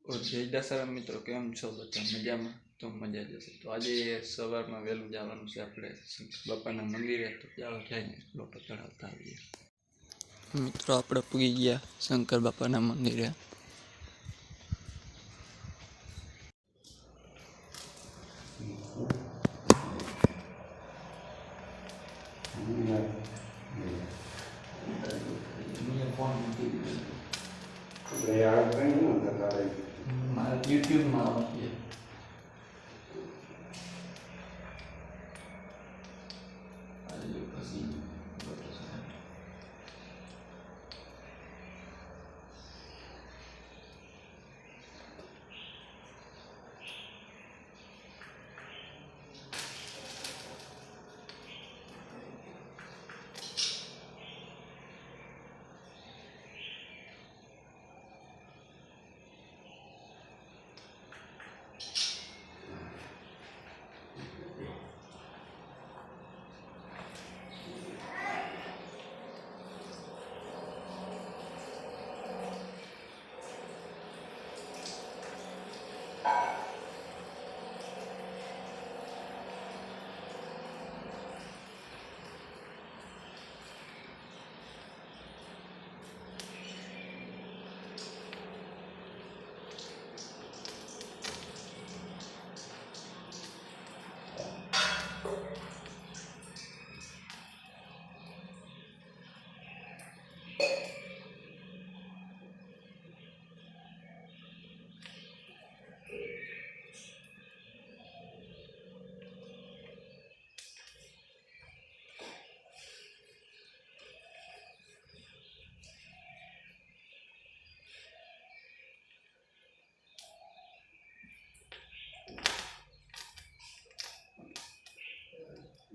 જય દશરામ મિત્રો, કેમ છો બધા? મજામાં? તો મજા જશે. તો આજે સવારમાં વહેલું જવાનું છે આપણે શંકર બાપાના મંદિરે. તો ચાલો જઈને લોટો ચડાવતા આવીએ. મિત્રો આપણે પૂગી ગયા શંકર બાપાના મંદિરે. યુટ્યુબમાં આવશે.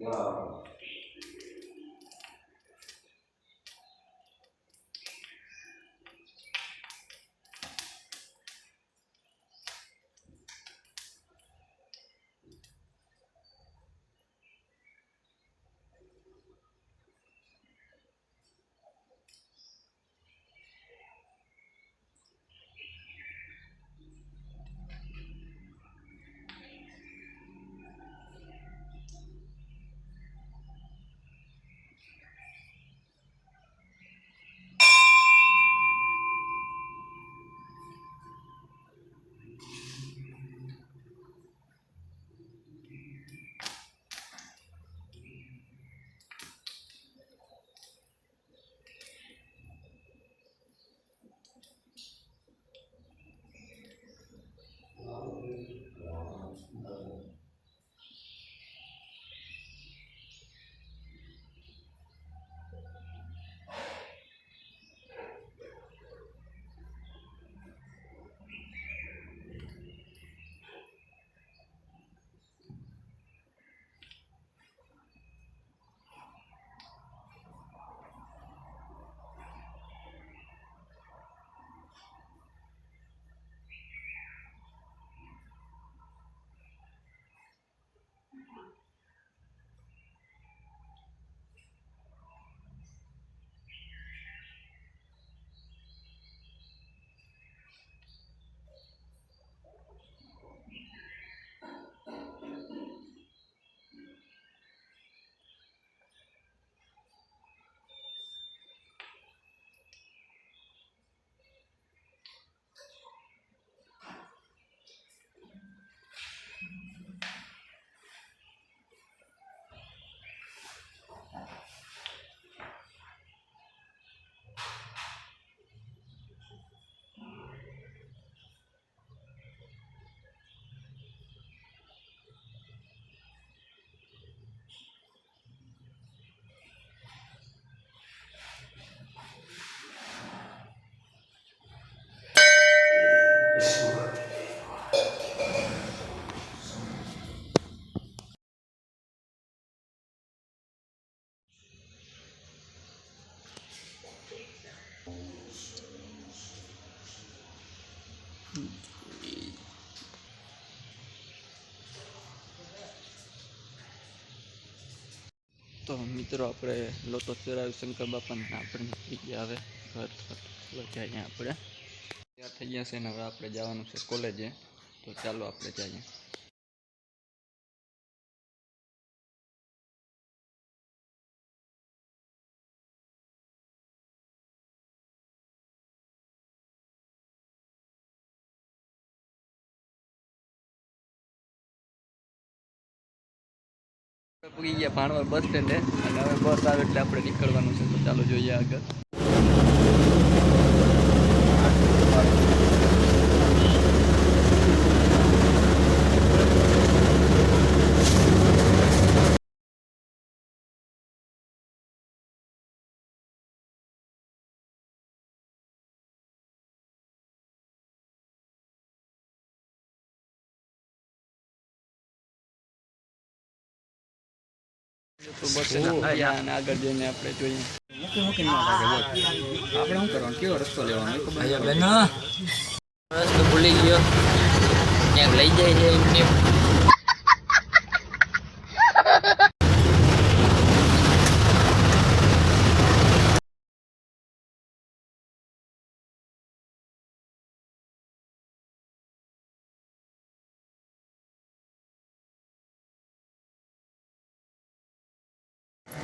Wow. તો મિત્રો આપણે લોટો ચડાવી શંકર બાપાને આપણે નીકળી ગયા હવે ઘર જાય આપણે તૈયાર થઈ ગયા છે ને હવે આપણે જવાનું છે કોલેજે, તો ચાલો આપણે જઈએ. પૂગી ગયા ભાણવર બસ સ્ટેન્ડે અને હવે બસ આવે એટલે આપણે નીકળવાનું છે, તો ચાલો જોઈએ આગળ. તો બસ અને આગળ જઈને આપણે જોઈએ આપણે શું કરવાનું, કેવો રસ્તો લેવાનો રસ્તો ભૂલી ગયો, ક્યાંક લઈ જાય છે એમને.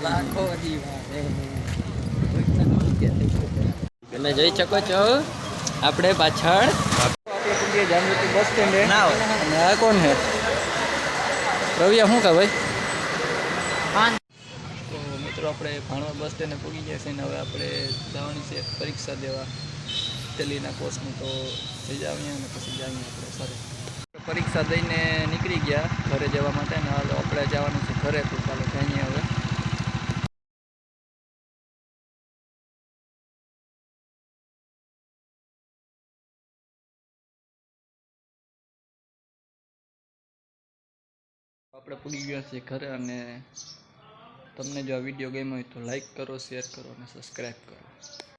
લાખો તમે જોઈ શકો છો આપણે પાછળ આપણે પૂગીએ જામનગર બસ સ્ટેન્ડે. ના હોય. અને આ કોણ છે? રવિયા શું કહે ભાઈ? તો મિત્રો આપણે ભાણવર બસ સ્ટેન્ડે પૂગી ગયા છે ને હવે આપણે જવાની છે પરીક્ષા દેવા ટેલીના કોર્સની, તો થઈ જાવીએ અને પછી જાવીએ આપણે સરે. પરીક્ષા દઈને નીકળી ગયા ઘરે જવા માટે ને હવે આપણે જવાનું છે ઘરે, તો ચાલો જઈએ હવે. આપણે પૂગી ગયા છીએ ઘરે અને તમને જો આ વિડીયો ગમ્યો હોય તો લાઈક કરો, શેર કરો અને સબસ્ક્રાઈબ કરો.